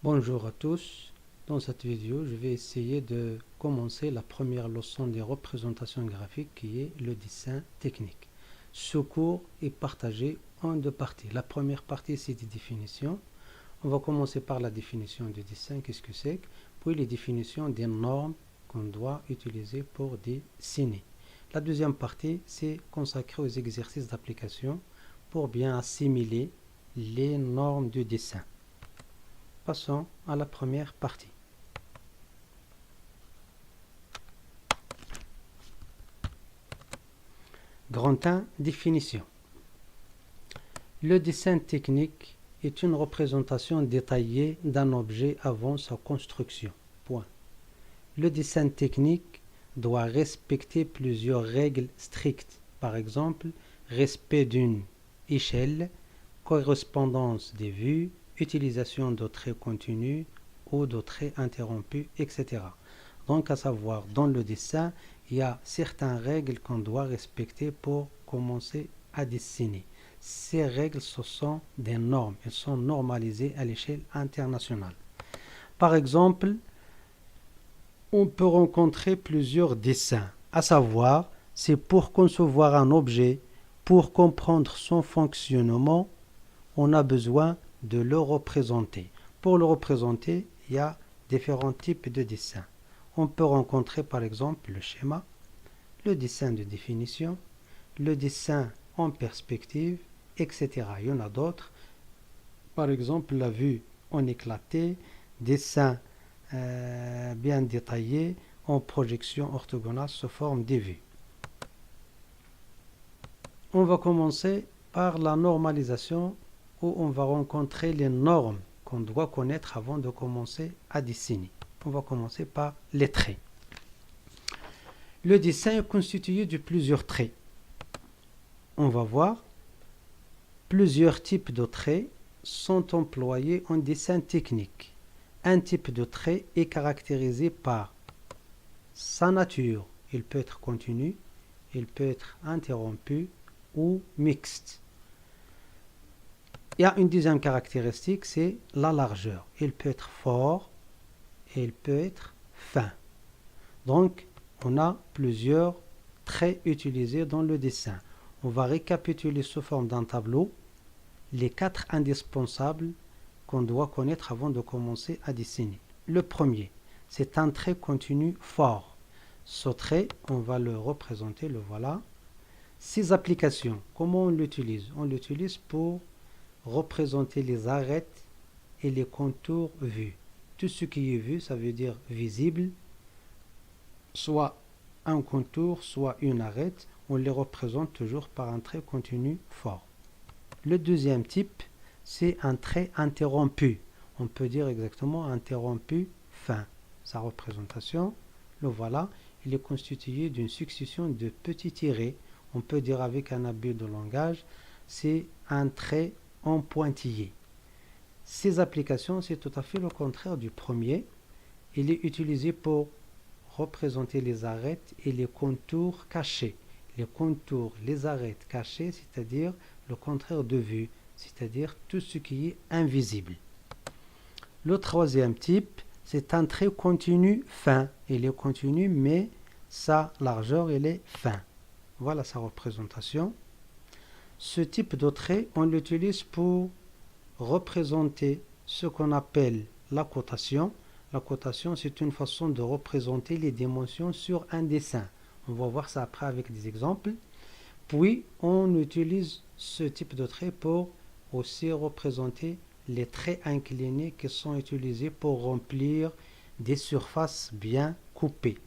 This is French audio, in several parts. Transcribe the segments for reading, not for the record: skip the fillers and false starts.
Bonjour à tous, dans cette vidéo je vais essayer de commencer la première leçon des représentations graphiques qui est le dessin technique. Ce cours est partagé en deux parties. La première partie c'est des définitions. On va commencer par la définition du dessin, qu'est-ce que c'est, puis les définitions des normes qu'on doit utiliser pour dessiner. La deuxième partie c'est consacré aux exercices d'application pour bien assimiler les normes du dessin. Passons à la première partie. Grand 1, définition. Le dessin technique est une représentation détaillée d'un objet avant sa construction. Point. Le dessin technique doit respecter plusieurs règles strictes. Par exemple, respect d'une échelle, correspondance des vues, utilisation de traits continus ou de traits interrompus, etc. Donc, à savoir, dans le dessin, il y a certaines règles qu'on doit respecter pour commencer à dessiner. Ces règles, ce sont des normes. Elles sont normalisées à l'échelle internationale. Par exemple, on peut rencontrer plusieurs dessins. À savoir, c'est pour concevoir un objet, pour comprendre son fonctionnement, on a besoin de le représenter. Pour le représenter, il y a différents types de dessins. On peut rencontrer par exemple le schéma, le dessin de définition, le dessin en perspective, etc. Il y en a d'autres. Par exemple, la vue en éclaté, dessin bien détaillé, en projection orthogonale sous forme des vues. On va commencer par la normalisation où on va rencontrer les normes qu'on doit connaître avant de commencer à dessiner. On va commencer par les traits. Le dessin est constitué de plusieurs traits. On va voir plusieurs types de traits sont employés en dessin technique. Un type de trait est caractérisé par sa nature. Il peut être continu, il peut être interrompu ou mixte. Il y a une deuxième caractéristique, c'est la largeur. Il peut être fort et il peut être fin. Donc, on a plusieurs traits utilisés dans le dessin. On va récapituler sous forme d'un tableau les 4 indispensables qu'on doit connaître avant de commencer à dessiner. Le premier, c'est un trait continu fort. Ce trait, on va le représenter, le voilà. Ses applications, comment on l'utilise? On l'utilise pour représenter les arêtes et les contours vus. Tout ce qui est vu, ça veut dire visible, soit un contour, soit une arête, on les représente toujours par un trait continu fort. Le deuxième type, c'est un trait interrompu. On peut dire exactement interrompu fin. Sa représentation, le voilà, il est constitué d'une succession de petits tirets. On peut dire avec un abus de langage, c'est un trait en pointillé. Ces applications, c'est tout à fait le contraire du premier. Il est utilisé pour représenter les arêtes et les contours cachés. Les contours, les arêtes cachées, c'est-à-dire le contraire de vue, c'est-à-dire tout ce qui est invisible. Le troisième type, c'est un trait continu fin. Il est continu, mais sa largeur, elle est fin. Voilà sa représentation. Ce type de trait, on l'utilise pour représenter ce qu'on appelle la cotation. La cotation, c'est une façon de représenter les dimensions sur un dessin. On va voir ça après avec des exemples. Puis, on utilise ce type de trait pour aussi représenter les traits inclinés qui sont utilisés pour remplir des surfaces bien coupées.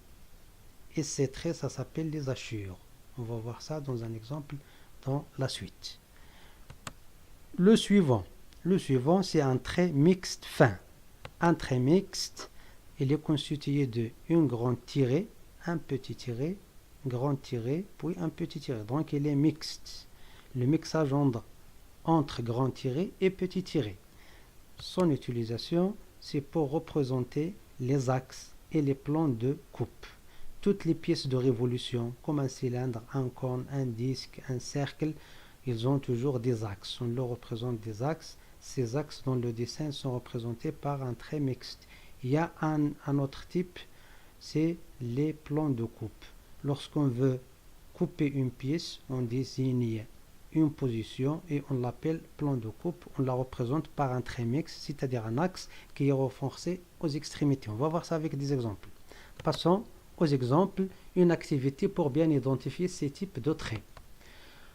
Et ces traits, ça s'appelle les hachures. On va voir ça dans un exemple dans la suite. Le suivant, c'est un trait mixte fin. Un trait mixte, il est constitué de une grande tirée, un petit tiré, grand tiré, puis un petit tiré. Donc il est mixte. Le mixage entre grand tiré et petit tiré. Son utilisation, c'est pour représenter les axes et les plans de coupe. Toutes les pièces de révolution, comme un cylindre, un cône, un disque, un cercle, ils ont toujours des axes. On leur représente des axes ces axes dans le dessin sont représentés par un trait mixte. Il y a un autre type, c'est les plans de coupe. Lorsqu'on veut couper une pièce, on désigne une position et on l'appelle plan de coupe. On la représente par un trait mixte, c'est-à-dire un axe qui est renforcé aux extrémités. On va voir ça avec des exemples. Passons aux exemples, une activité pour bien identifier ces types de traits.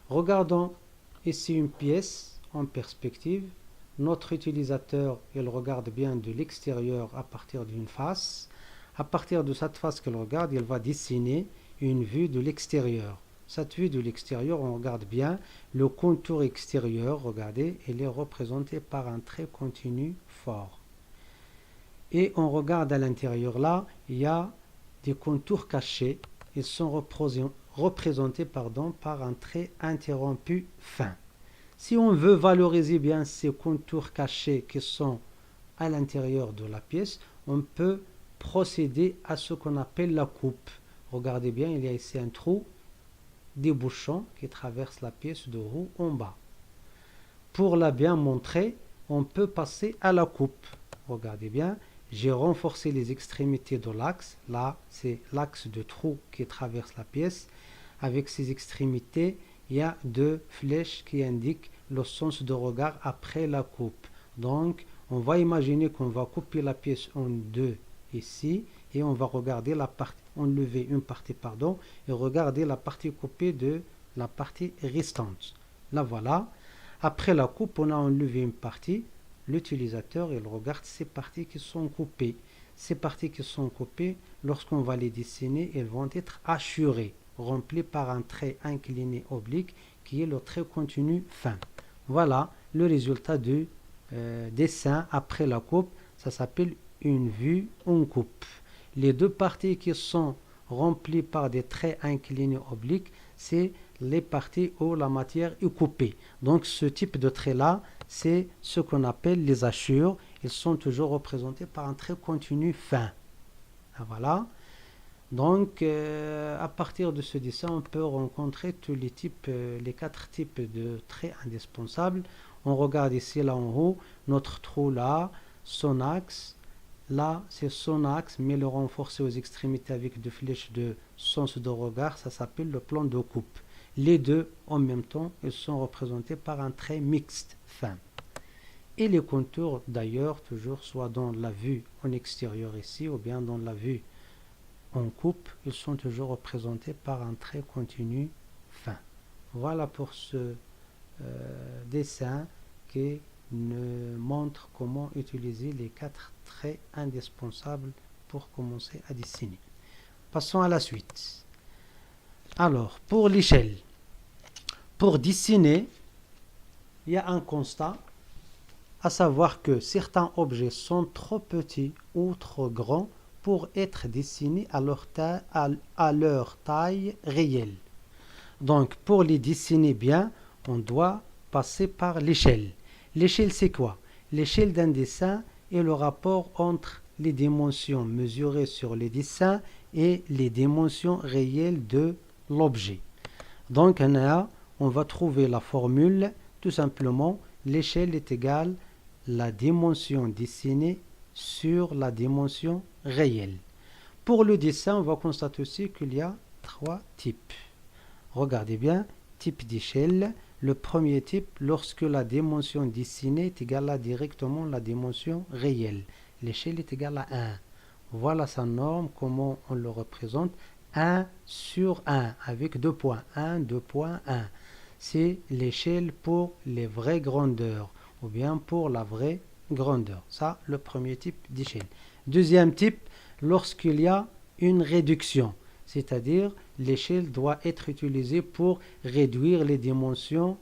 Regardons ici une pièce en perspective. Notre utilisateur, il regarde bien de l'extérieur à partir d'une face. À partir de cette face qu'il regarde, il va dessiner une vue de l'extérieur. Cette vue de l'extérieur, on regarde bien le contour extérieur, regardez, il est représenté par un trait continu fort. Et on regarde à l'intérieur là, il y a des contours cachés, ils sont représentés par un trait interrompu fin. Si on veut valoriser bien ces contours cachés qui sont à l'intérieur de la pièce, on peut procéder à ce qu'on appelle la coupe. Regardez bien, il y a ici un trou débouchant qui traverse la pièce de haut en bas. Pour la bien montrer, on peut passer à la coupe. Regardez bien, j'ai renforcé les extrémités de l'axe. Là, c'est l'axe de trou qui traverse la pièce. Avec ces extrémités, il y a deux flèches qui indiquent le sens de regard après la coupe. Donc, on va imaginer qu'on va couper la pièce en deux ici et on va regarder la partie, enlever une partie, et regarder la partie coupée de la partie restante. Là, voilà. Après la coupe, on a enlevé une partie. L'utilisateur, il regarde ces parties qui sont coupées. Ces parties qui sont coupées, lorsqu'on va les dessiner, elles vont être hachurées, remplies par un trait incliné oblique qui est le trait continu fin. Voilà le résultat du dessin après la coupe. Ça s'appelle une vue en coupe. Les deux parties qui sont remplies par des traits inclinés obliques, c'est les parties où la matière est coupée. Donc ce type de trait-là, c'est ce qu'on appelle les hachures. Ils sont toujours représentés par un trait continu fin. Voilà. Donc à partir de ce dessin, on peut rencontrer tous les types, les quatre types de traits indispensables. On regarde ici là en haut, notre trou là, son axe. Là, c'est son axe, mais le renforcé aux extrémités avec deux flèches de sens de regard, ça s'appelle le plan de coupe. Les deux, en même temps, ils sont représentés par un trait mixte fin. Et les contours, d'ailleurs, toujours soit dans la vue en extérieur ici, ou bien dans la vue en coupe, ils sont toujours représentés par un trait continu fin. Voilà pour ce dessin qui nous montre comment utiliser les quatre traits indispensables pour commencer à dessiner. Passons à la suite. Alors, pour l'échelle, pour dessiner, il y a un constat, à savoir que certains objets sont trop petits ou trop grands pour être dessinés à leur taille réelle. Donc, pour les dessiner bien, on doit passer par l'échelle. L'échelle, c'est quoi? L'échelle d'un dessin est le rapport entre les dimensions mesurées sur les dessins et les dimensions réelles de l'objet. Donc, on va trouver la formule, tout simplement, l'échelle est égale à la dimension dessinée sur la dimension réelle. Pour le dessin, on va constater aussi qu'il y a trois types. Regardez bien, type d'échelle. Le premier type, lorsque la dimension dessinée est égale à directement la dimension réelle. L'échelle est égale à 1. Voilà sa norme, comment on le représente. 1 sur 1, avec 2 points. 1, 2.1. C'est l'échelle pour les vraies grandeurs, ou bien pour la vraie grandeur. Ça, le premier type d'échelle. Deuxième type, lorsqu'il y a une réduction. C'est-à-dire, l'échelle doit être utilisée pour réduire les dimensions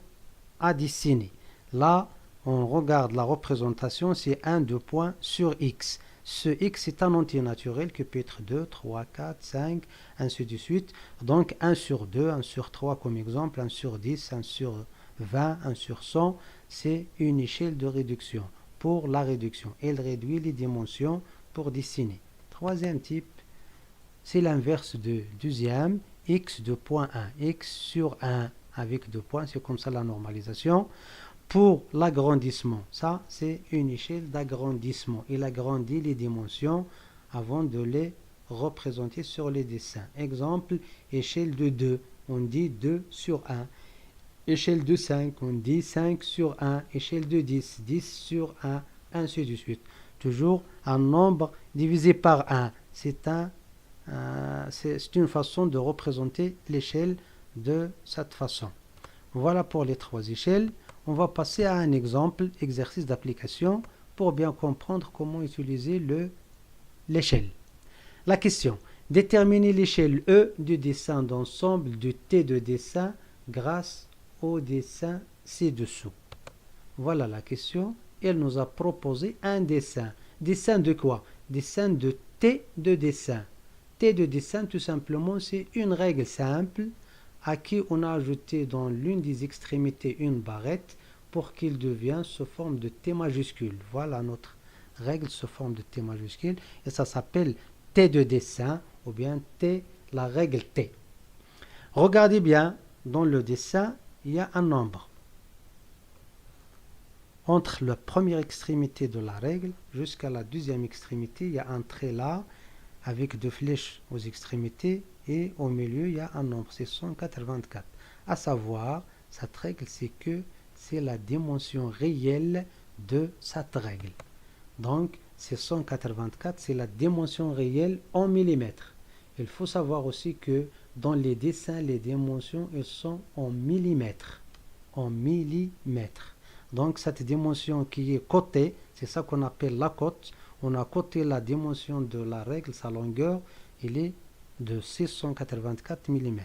à dessiner. Là, on regarde la représentation, c'est 1, 2 points sur x. Ce x est un entier naturel qui peut être 2, 3, 4, 5, ainsi de suite. Donc 1 sur 2, 1 sur 3 comme exemple, 1 sur 10, 1 sur 20, 1 sur 100, c'est une échelle de réduction. Pour la réduction, elle réduit les dimensions pour dessiner. Troisième type, c'est l'inverse de deuxième, x 2.1, x sur 1 avec 2 points, c'est comme ça la normalisation. Pour l'agrandissement, ça c'est une échelle d'agrandissement. Il agrandit les dimensions avant de les représenter sur les dessins. Exemple, échelle de 2, on dit 2 sur 1. Échelle de 5, on dit 5 sur 1. Échelle de 10, 10 sur 1, ainsi de suite. Toujours un nombre divisé par 1. C'est une façon de représenter l'échelle de cette façon. Voilà pour les trois échelles. On va passer à un exemple, exercice d'application, pour bien comprendre comment utiliser l'échelle. La question: déterminer l'échelle E du dessin d'ensemble du T de dessin grâce au dessin ci-dessous. Voilà la question. Elle nous a proposé un dessin. Dessin de quoi? Dessin de T de dessin. T de dessin, tout simplement, c'est une règle simple à qui on a ajouté dans l'une des extrémités une barrette pour qu'il devienne sous forme de T majuscule. Voilà notre règle sous forme de T majuscule et ça s'appelle T de dessin ou bien T, la règle T. Regardez bien, dans le dessin, il y a un nombre. Entre la première extrémité de la règle jusqu'à la deuxième extrémité, il y a un trait là avec deux flèches aux extrémités et au milieu, il y a un nombre, c'est 184. À savoir, cette règle, c'est que c'est la dimension réelle de cette règle. Donc, c'est 184, c'est la dimension réelle en millimètres. Il faut savoir aussi que dans les dessins, les dimensions, elles sont en millimètres. En millimètres. Donc, cette dimension qui est cotée, c'est ça qu'on appelle la cote. On a coté la dimension de la règle, sa longueur, il est de 684 mm.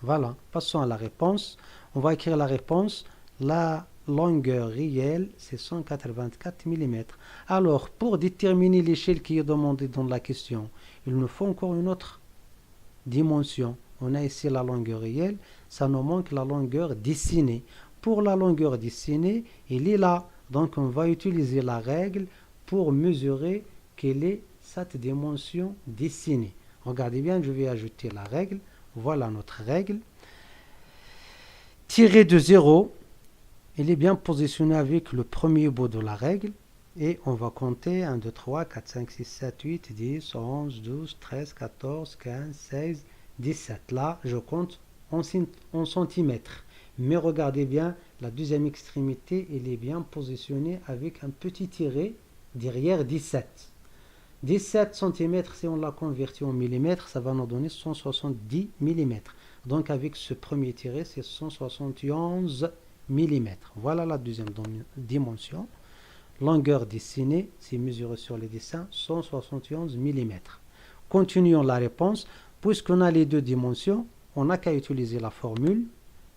Voilà, passons à la réponse. On va écrire la réponse. La longueur réelle, c'est 184 mm. Alors, pour déterminer l'échelle qui est demandée dans la question, il nous faut encore une autre dimension. On a ici la longueur réelle, ça nous manque la longueur dessinée. Pour la longueur dessinée, il est là. Donc, on va utiliser la règle pour mesurer quelle est cette dimension dessinée. Regardez bien, je vais ajouter la règle. Voilà notre règle. Tiré de 0, il est bien positionné avec le premier bout de la règle. Et on va compter 1, 2, 3, 4, 5, 6, 7, 8, 10, 11, 12, 13, 14, 15, 16, 17. Là, je compte en centimètres. Mais regardez bien, la deuxième extrémité, elle est bien positionnée avec un petit tiret derrière 17. 17 cm, si on l'a converti en millimètres, ça va nous donner 170 mm. Donc avec ce premier tiret, c'est 171 mm. Voilà la deuxième dimension. Longueur dessinée, c'est mesuré sur les dessins, 171 mm. Continuons la réponse. Puisqu'on a les deux dimensions, on n'a qu'à utiliser la formule.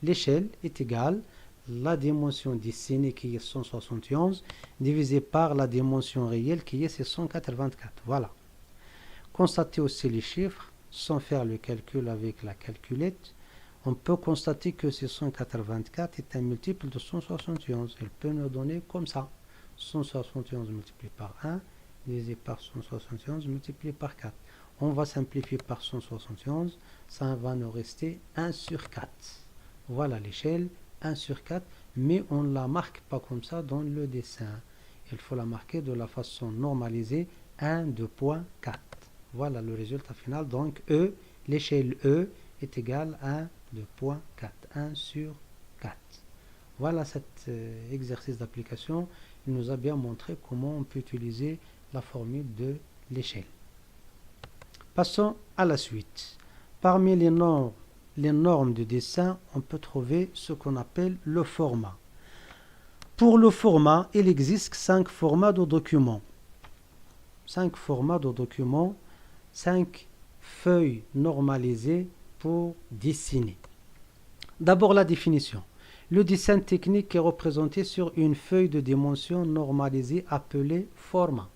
L'échelle est égale la dimension dessinée qui est 171 divisé par la dimension réelle qui est 684. Voilà. Constatez aussi les chiffres sans faire le calcul avec la calculette. On peut constater que 684 est un multiple de 171. Il peut nous donner comme ça. 171 multiplié par 1 divisé par 171 multiplié par 4. On va simplifier par 171. Ça va nous rester 1 sur 4. Voilà l'échelle, 1 sur 4, mais on ne la marque pas comme ça dans le dessin. Il faut la marquer de la façon normalisée, 1, 2.4. Voilà le résultat final. Donc, E, l'échelle E est égale à 2.4, 1 sur 4. Voilà cet exercice d'application. Il nous a bien montré comment on peut utiliser la formule de l'échelle. Passons à la suite. Parmi les normes de dessin, on peut trouver ce qu'on appelle le format. Pour le format, il existe 5 formats de documents. 5 formats de documents, 5 feuilles normalisées pour dessiner. D'abord la définition. Le dessin technique est représenté sur une feuille de dimension normalisée appelée format.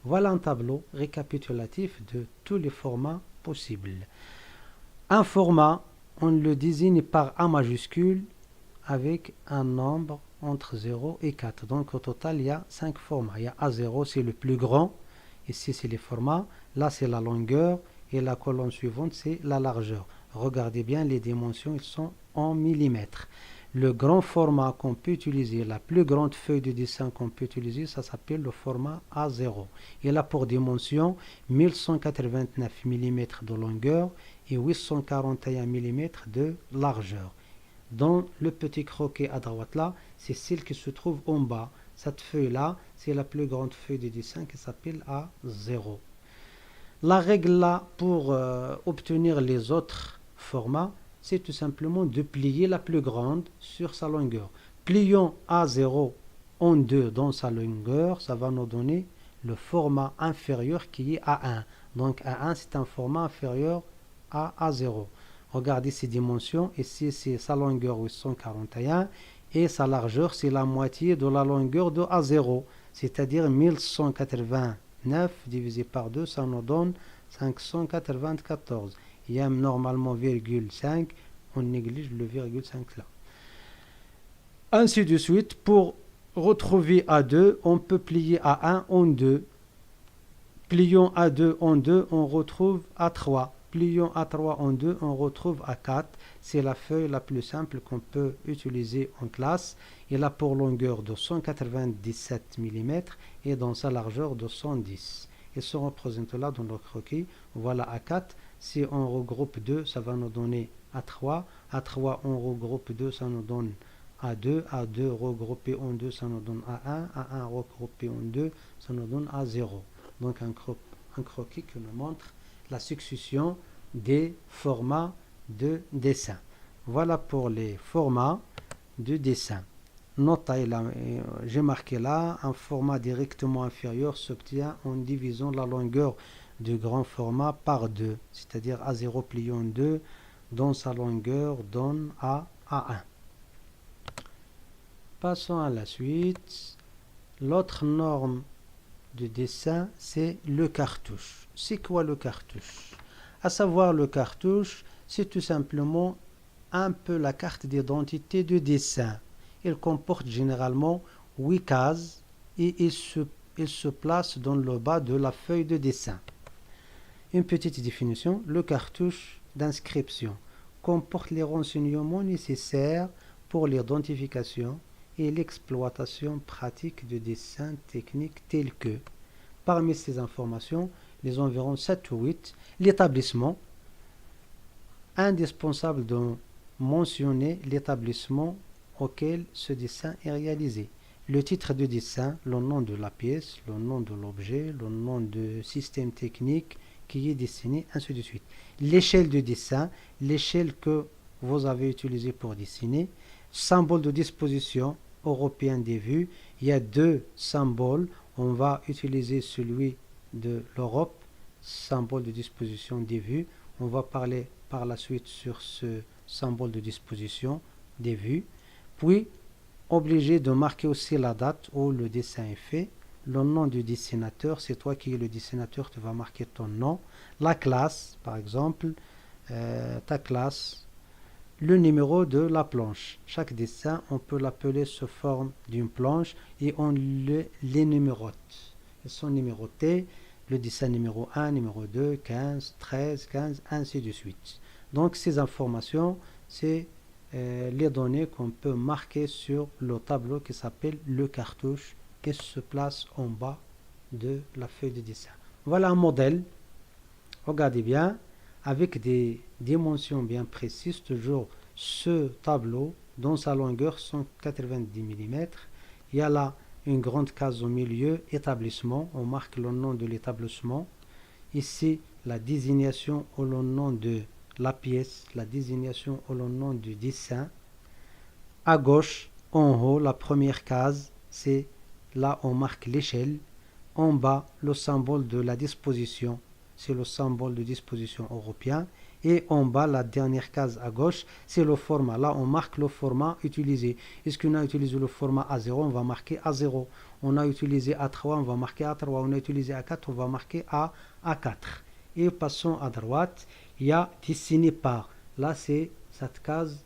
Voilà un tableau récapitulatif de tous les formats possibles. Un format, on le désigne par A majuscule avec un nombre entre 0 et 4. Donc au total, il y a 5 formats. Il y a A0, c'est le plus grand. Ici, c'est les formats. Là, c'est la longueur. Et la colonne suivante, c'est la largeur. Regardez bien, les dimensions, ils sont en millimètres. Le grand format qu'on peut utiliser, la plus grande feuille de dessin qu'on peut utiliser, ça s'appelle le format A0. Il a pour dimension 1189 mm de longueur et 841 mm de largeur. Dans le petit croquet à droite là, c'est celle qui se trouve en bas. Cette feuille là, c'est la plus grande feuille de dessin qui s'appelle A0. La règle là pour obtenir les autres formats, c'est tout simplement de plier la plus grande sur sa longueur. Plions A0 en 2 dans sa longueur, ça va nous donner le format inférieur qui est A1. Donc A1 c'est un format inférieur à A0. Regardez ses dimensions, ici c'est sa longueur 841 et sa largeur c'est la moitié de la longueur de A0, c'est-à-dire 1189 divisé par 2, ça nous donne 594. Il y a normalement virgule 5, on néglige le virgule 5 là. Ainsi de suite, pour retrouver A2, on peut plier A1 en 2. Plions A2 en 2, on retrouve A3. Plions A3 en 2, on retrouve A4. C'est la feuille la plus simple qu'on peut utiliser en classe. Il a pour longueur de 197 mm et dans sa largeur de 110. Ils se représentent là dans le croquis. Voilà A4. Si on regroupe 2, ça va nous donner A3. A3, on regroupe 2, ça nous donne A2. A2 regroupé en 2, ça nous donne A1. A1 regroupé en 2, ça nous donne A0. Donc un croquis qui nous montre la succession des formats de dessin. Voilà pour les formats de dessin. Note, j'ai marqué là, un format directement inférieur s'obtient en divisant la longueur du grand format par 2, c'est-à-dire A0 plié en 2, dont sa longueur donne à A1. Passons à la suite. L'autre norme de dessin, c'est le cartouche. C'est quoi le cartouche? À savoir, le cartouche, c'est tout simplement un peu la carte d'identité de dessin. Il comporte généralement 8 cases et il se place dans le bas de la feuille de dessin. Une petite définition, le cartouche d'inscription comporte les renseignements nécessaires pour l'identification et l'exploitation pratique de dessins techniques tels que, parmi ces informations, les environs 7 ou 8, l'établissement, indispensable de mentionner l'établissement auquel ce dessin est réalisé, le titre de dessin, le nom de la pièce, le nom de l'objet, le nom du système technique qui est dessiné, ainsi de suite. L'échelle de dessin, l'échelle que vous avez utilisée pour dessiner, symbole de disposition européen des vues. Il y a 2 symboles. On va utiliser celui de l'Europe, symbole de disposition des vues. On va parler par la suite sur ce symbole de disposition des vues. Puis, obligé de marquer aussi la date où le dessin est fait. Le nom du dessinateur, c'est toi qui es le dessinateur, tu vas marquer ton nom. La classe, par exemple, ta classe. Le numéro de la planche. Chaque dessin, on peut l'appeler sous forme d'une planche et on les numérote. Ils sont numérotés. Le dessin numéro 1, numéro 2, 15, 13, 15, ainsi de suite. Donc ces informations, c'est les données qu'on peut marquer sur le tableau qui s'appelle le cartouche qui se place en bas de la feuille de dessin. Voilà un modèle. Regardez bien. Avec des dimensions bien précises, toujours ce tableau, dans sa longueur 190 mm. Il y a là une grande case au milieu, établissement, on marque le nom de l'établissement. Ici, la désignation ou le nom de la pièce, la désignation ou le nom du dessin. À gauche, en haut, la première case, c'est là on marque l'échelle. En bas, le symbole de la disposition. C'est le symbole de disposition européen. Et en bas, la dernière case à gauche, c'est le format. Là, on marque le format utilisé. Est-ce qu'on a utilisé le format A0? On va marquer A0. On a utilisé A3, on va marquer A3. On a utilisé A4, on va marquer A4. Et passons à droite, il y a dessiné par. Là, c'est cette case,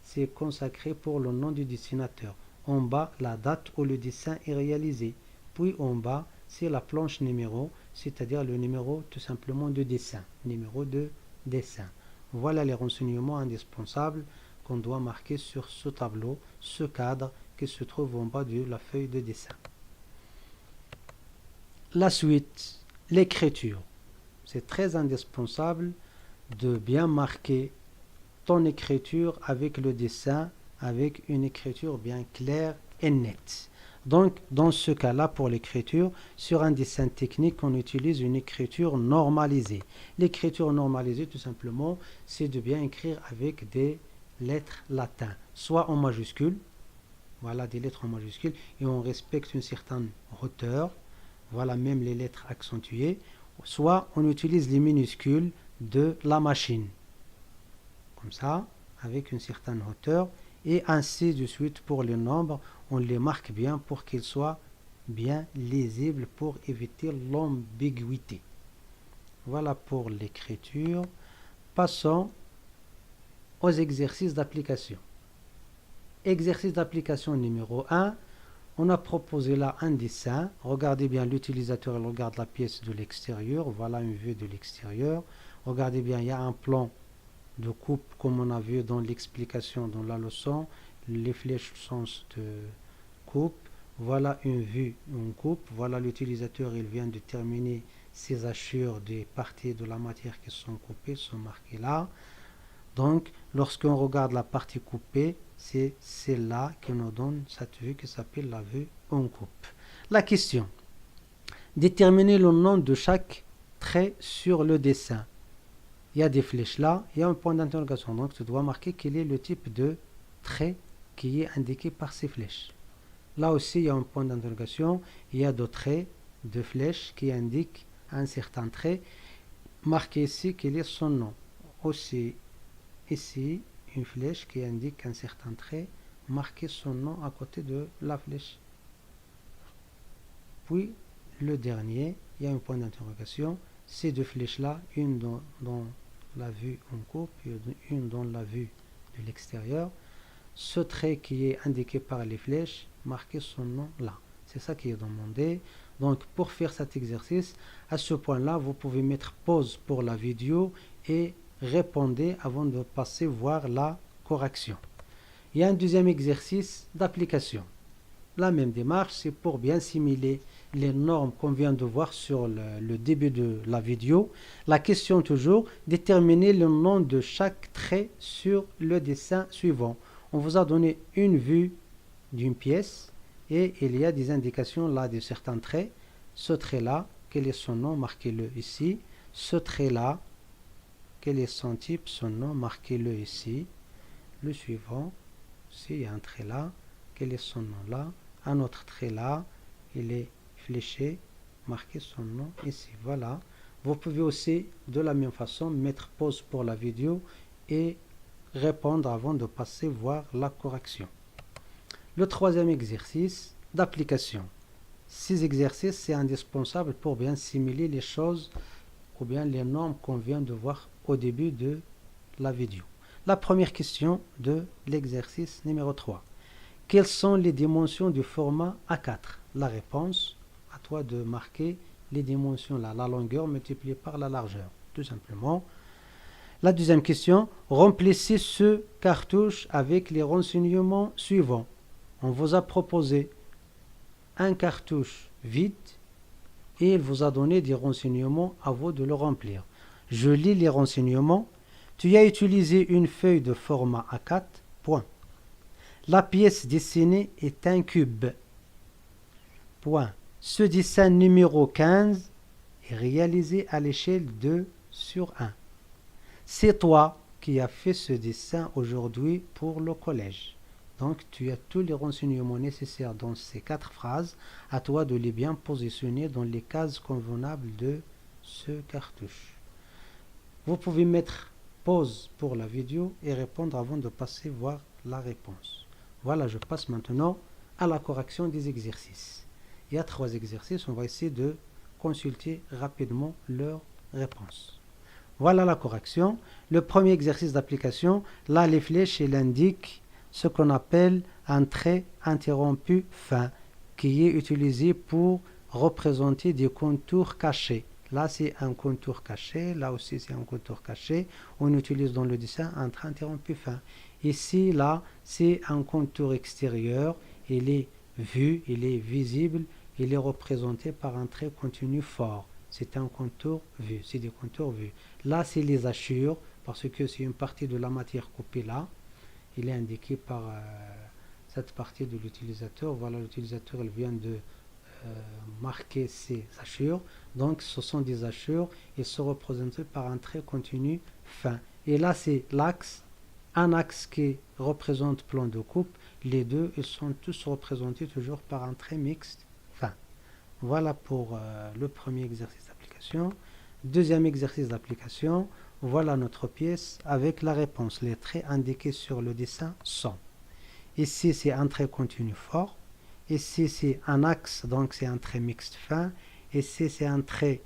c'est consacré pour le nom du dessinateur. En bas, la date où le dessin est réalisé. Puis en bas, c'est la planche numéro, c'est-à-dire le numéro tout simplement de dessin, numéro de dessin. Voilà les renseignements indispensables qu'on doit marquer sur ce tableau, ce cadre qui se trouve en bas de la feuille de dessin. La suite, l'écriture. C'est très indispensable de bien marquer ton écriture avec le dessin, avec une écriture bien claire et nette. Donc, dans ce cas-là, pour l'écriture, sur un dessin technique, on utilise une écriture normalisée. L'écriture normalisée, tout simplement, c'est de bien écrire avec des lettres latines, soit en majuscules, voilà, des lettres en majuscules, et on respecte une certaine hauteur, voilà, même les lettres accentuées, soit on utilise les minuscules de la machine, comme ça, avec une certaine hauteur, et ainsi de suite pour les nombres, on les marque bien pour qu'ils soient bien lisibles pour éviter l'ambiguïté. Voilà pour l'écriture. Passons aux exercices d'application. Exercice d'application numéro 1. On a proposé là un dessin. Regardez bien, l'utilisateur regarde la pièce de l'extérieur. Voilà une vue de l'extérieur. Regardez bien, il y a un plan de coupe comme on a vu dans l'explication, dans la leçon. Les flèches sont de coupe. Voilà une vue, une coupe. Voilà l'utilisateur, il vient de terminer ses hachures des parties de la matière qui sont coupées, sont marquées là. Donc, lorsqu'on regarde la partie coupée, c'est celle-là qui nous donne cette vue qui s'appelle la vue en coupe. La question. Déterminer le nom de chaque trait sur le dessin. Il y a des flèches là, il y a un point d'interrogation. Donc, tu dois marquer quel est le type de trait qui est indiqué par ces flèches. Là aussi, il y a un point d'interrogation. Il y a d'autres traits, de flèches qui indiquent un certain trait. Marquez ici quel est son nom. Aussi, ici, une flèche qui indique un certain trait. Marquez son nom à côté de la flèche. Puis, le dernier, il y a un point d'interrogation. Ces deux flèches-là, une dans la vue en coupe et une dans la vue de l'extérieur. Ce trait qui est indiqué par les flèches, marquez son nom là. C'est ça qui est demandé. Donc, pour faire cet exercice, à ce point-là, vous pouvez mettre pause pour la vidéo et répondez avant de passer voir la correction. Il y a un deuxième exercice d'application. La même démarche, c'est pour bien simuler les normes qu'on vient de voir sur le début de la vidéo. La question toujours, déterminer le nom de chaque trait sur le dessin suivant. On vous a donné une vue d'une pièce et il y a des indications là de certains traits. Ce trait-là, quel est son nom, marquez-le ici. Ce trait-là, quel est son type, son nom, marquez-le ici. Le suivant, s'il y a un trait là, quel est son nom là. Un autre trait là, il est fléché, marquez son nom ici. Voilà. Vous pouvez aussi, de la même façon, mettre pause pour la vidéo et répondre avant de passer voir la correction. Le troisième exercice d'application. Ces exercices, c'est indispensable pour bien simuler les choses ou bien les normes qu'on vient de voir au début de la vidéo. La première question de l'exercice numéro 3. Quelles sont les dimensions du format A4? La réponse, à toi de marquer les dimensions là, la longueur multipliée par la largeur, tout simplement. La deuxième question, remplissez ce cartouche avec les renseignements suivants. On vous a proposé un cartouche vide et il vous a donné des renseignements, à vous de le remplir. Je lis les renseignements. Tu as utilisé une feuille de format A4, point. La pièce dessinée est un cube. Point. Ce dessin numéro 15 est réalisé à l'échelle 2/1. C'est toi qui as fait ce dessin aujourd'hui pour le collège. Donc, tu as tous les renseignements nécessaires dans ces 4 phrases. À toi de les bien positionner dans les cases convenables de ce cartouche. Vous pouvez mettre pause pour la vidéo et répondre avant de passer voir la réponse. Voilà, je passe maintenant à la correction des exercices. Il y a 3 exercices, on va essayer de consulter rapidement leurs réponses. Voilà la correction. Le premier exercice d'application, là les flèches, elles indiquent ce qu'on appelle un trait interrompu fin, qui est utilisé pour représenter des contours cachés. Là, c'est un contour caché. Là aussi, c'est un contour caché. On utilise dans le dessin un trait interrompu fin. Ici, là, c'est un contour extérieur. Il est vu, il est visible. Il est représenté par un trait continu fort. C'est un contour vu. C'est des contours vus. Là, c'est les hachures, parce que c'est une partie de la matière coupée là. Il est indiqué par cette partie de l'utilisateur. Voilà, l'utilisateur, il vient de marquer ces hachures. Donc, ce sont des hachures. Ils sont représentés par un trait continu fin. Et là, c'est l'axe, un axe qui représente plan de coupe. Les deux, ils sont tous représentés toujours par un trait mixte fin. Voilà pour le premier exercice d'application. Deuxième exercice d'application. Voilà notre pièce avec la réponse. Les traits indiqués sur le dessin sont. Ici, c'est un trait continu fort. Ici, c'est un axe, donc c'est un trait mixte fin. Ici, c'est un trait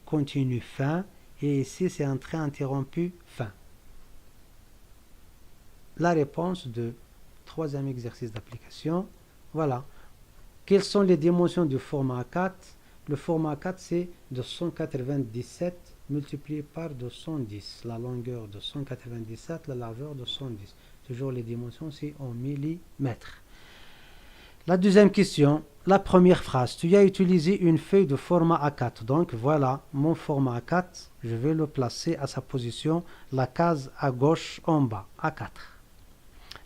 continu fin. Et ici, c'est un trait interrompu fin. La réponse de troisième exercice d'application. Voilà. Quelles sont les dimensions du format A4? Le format A4, c'est 297 multiplié par 210. La longueur de 197, la largeur de 110. Toujours les dimensions, c'est en millimètres. La deuxième question, la première phrase. Tu as utilisé une feuille de format A4. Donc voilà mon format A4. Je vais le placer à sa position, la case à gauche en bas, A4.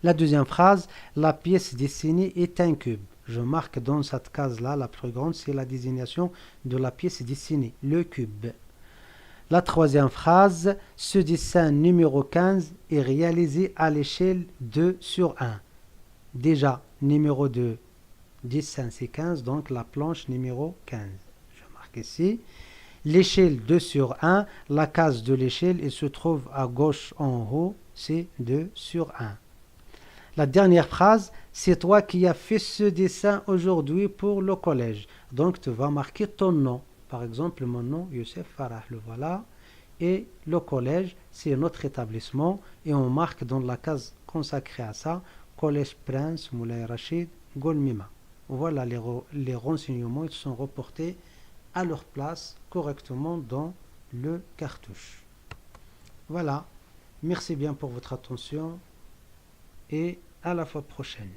La deuxième phrase, la pièce dessinée est un cube. Je marque dans cette case-là, la plus grande, c'est la désignation de la pièce dessinée, le cube. La troisième phrase, ce dessin numéro 15 est réalisé à l'échelle 2 sur 1. Déjà, numéro 2, dessin c'est 15, donc la planche numéro 15. Je marque ici. L'échelle 2 sur 1, la case de l'échelle, elle se trouve à gauche en haut, c'est 2 sur 1. La dernière phrase, c'est toi qui as fait ce dessin aujourd'hui pour le collège. Donc, tu vas marquer ton nom. Par exemple, mon nom, Youssef Farah, le voilà. Et le collège, c'est notre établissement. Et on marque dans la case consacrée à ça, Collège Prince Moulay Rachid Golmima. Voilà, les renseignements, ils sont reportés à leur place correctement dans le cartouche. Voilà. Merci bien pour votre attention. Et à la fois prochaine.